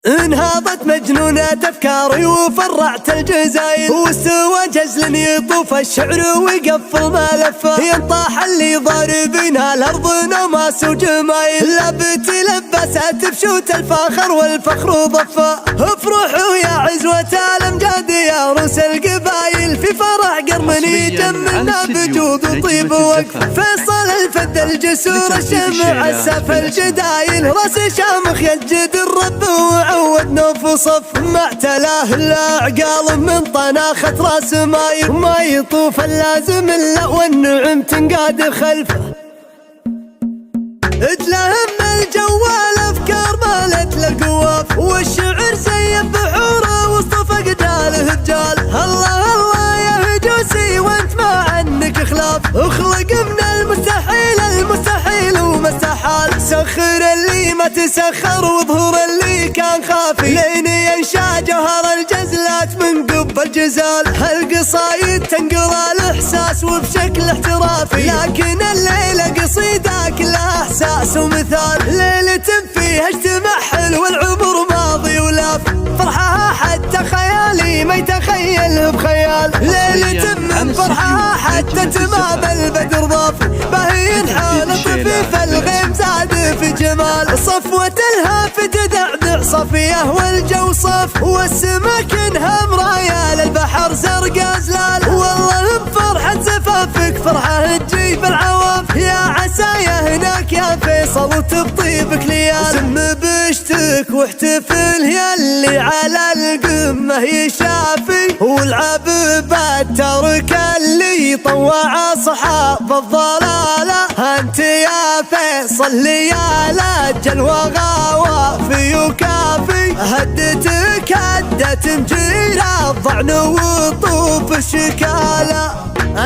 انهضت مجنونة أفكاري وفرعت الجزايل، واستوى جزل يطوف الشعر ويقفل ما لفه، ينطاح اللي ضاربنا الأرض نماس وجمايل، لبت لبست بشوت الفخر والفخر ضفه، افرحوا يا عزوة الأمجاد يا روس القبايل، في فرح قرمني جمنا بجود وطيب ووقف، فيصل الفد الجسور الشمع السف الجدايل، راس شامخ يسجد الرب وعود نوف وصف، ما اعتلاه الأعقال من طناخة راس مايل، ما يطوف اللازم الا والنعم تنقاد خلفه، اتلهم الجوال افكار مالت للقواف، والشعر زين بحوره وسط فقداله بجال، الله الله يا هجوسي وانت ما عنك خلاف، اخلق من المستحيل المستحيل وما استحال، سخر اللي ما تسخر وظهور اللي كان خافي، لين ينشا جوهر الجزلات من قب الجزال، هالقصايد تنقل الاحساس وبشكل احترافي، لكن الليله قصيده كلها احساس ومثال، ليله فيها اجتماع حلو والعمر ماضي ولاف، فرحها حتى خيالي ما يتخيل بخيال، ليله من فرحها حتى تمام البدر ضاف، باهين حول طفيف الغيم زاد في جمال، صفوة الهاف تدعدع صفيه والجو صف، والسما كنها مرايا للبحر زرق ازلال، والله بفرحة زفافك فرحة تجيب العواف، يا عسايا هناك يا فيصل وتبطيبك ليال، سم بشتك واحتفل يا اللي على القمة يشافي، والعب بالترك اللي طوع اصحاب الضلالة، انت يا فيصل ليال اجل وغوافي وكافي، هدتك هدت مجيرة الضعن وطوف الشكالة،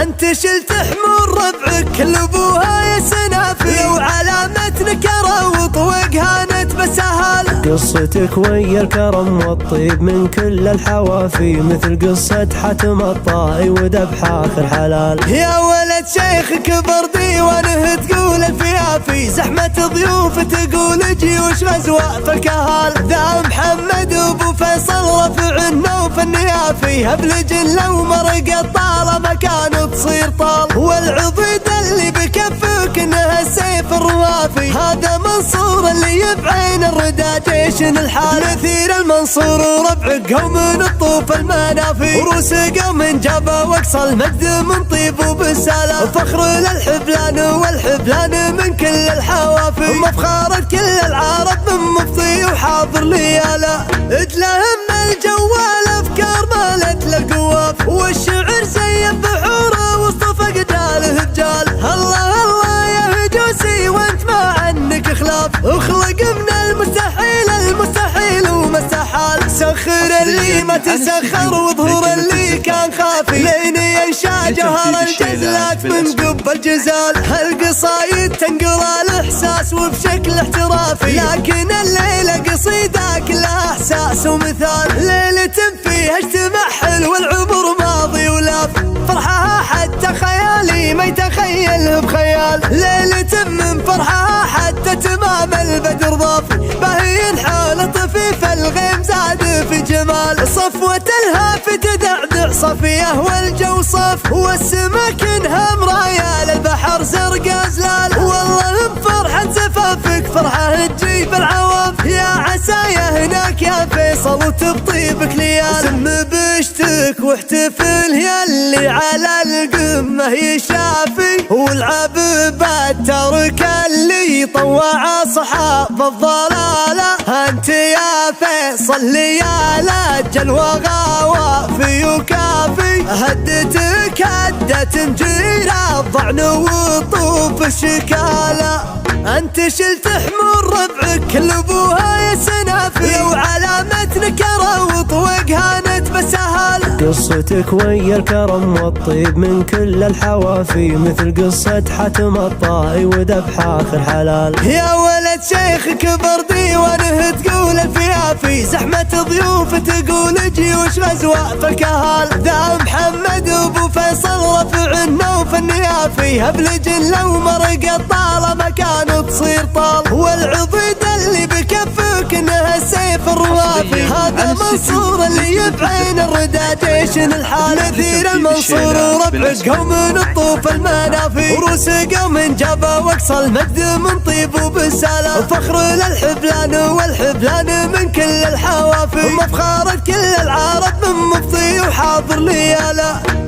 انت شلت حمور ربعك كل ابوها يا سنافي، لو علامة نكرة وطوق هانت بسهالة، قصتك ويا الكرم والطيب من كل الحوافي، مثل قصة حاتم الطائي وذبح آخر حلال، يا ولد شيخ كبر ديوانه تقول الفيافي، زحمة ضيوف تقول جيوش غزوة في الكهال، ذا محمد وابو فيصل رفع النوف النيافي، هبل جله ومرق الطالة مكانه تصير طال، والعضيد اللي بكفك انها السيف الروافي، هذا منصور اللي بعين الردى جيش الحال، مثير المنصور وربعك قوم الطوف المنافي، وروس قوم جابه واقصى المجد من طيب وبسالة، فخر للحبلان والحبلان من كل الحوافي، مفخرة كل العرب من مفضي وحاضر لياله، اتلهم الجوال افكار مالت للقواف، والشعر زين بحوره وسط فقداله بجال، الله الله يا هجوسي وانت ما عنك خلاف، اخلق من المستحيل المستحيل وما استحال، سخر اللي ما تسخر وظهور اللي كان خافي، لين ينشا جوهر الجزلات من قب الجزال، هالقصايد تنقل الاحساس وبشكل احترافي، لكن الليله قصيده كلها احساس ومثال، ليله فيها اجتماع حلو والعمر ماضي ولاف، فرحها حتى خيالي ما يتخيل بخيال، ليله من فرحها حتى تمام البدر ضاف، باهين حول طفيف الغيم زاد في جمال، صفوة الهاف تدعدع صفيه والجو صف، والسما كنها مرايا للبحر زرق ازلال، والله بفرحة زفافك فرحة تجيب العواف، يا عسايا هناك يا فيصل وتبطيبك ليال، سم بشتك واحتفل يا اللي على القمة يشافي، والعب بالترك اللي طوع اصحاب الضلالة، انت يا فيصل ليال اجل وغوافي وكافي، هدتك هدت مجيرة الضعن وطوف الشكالة، انت شلت حمور ربعك كل ابوها يا سنافي، لو علامة نكرة وطوق هانت بسهالة، قصتك ويا الكرم والطيب من كل الحوافي، مثل قصة حاتم الطائي وذبح آخر حلال، يا ولد شيخ كبر ديوانه تقول الفيافي، زحمة ضيوف تقول جيوش غزوة في الكهال، ذا محمد وابو فيصل رفع النوف النيافي، هبل جله ومرق الطالة مكانه تصير طال، والعضيد اللي بكفك انها السيف الروافي. هذا منصور اللي بعين الردى جيش الحال ثير المنصور وربع قوم الطوف المنافي. وروس قوم جابا واقصى المجد من طيب وبالسلام. فخر للحبلان والحبلان من كل الحوافي. مفخرة كل العرب من مفضي وحاضر ليالا.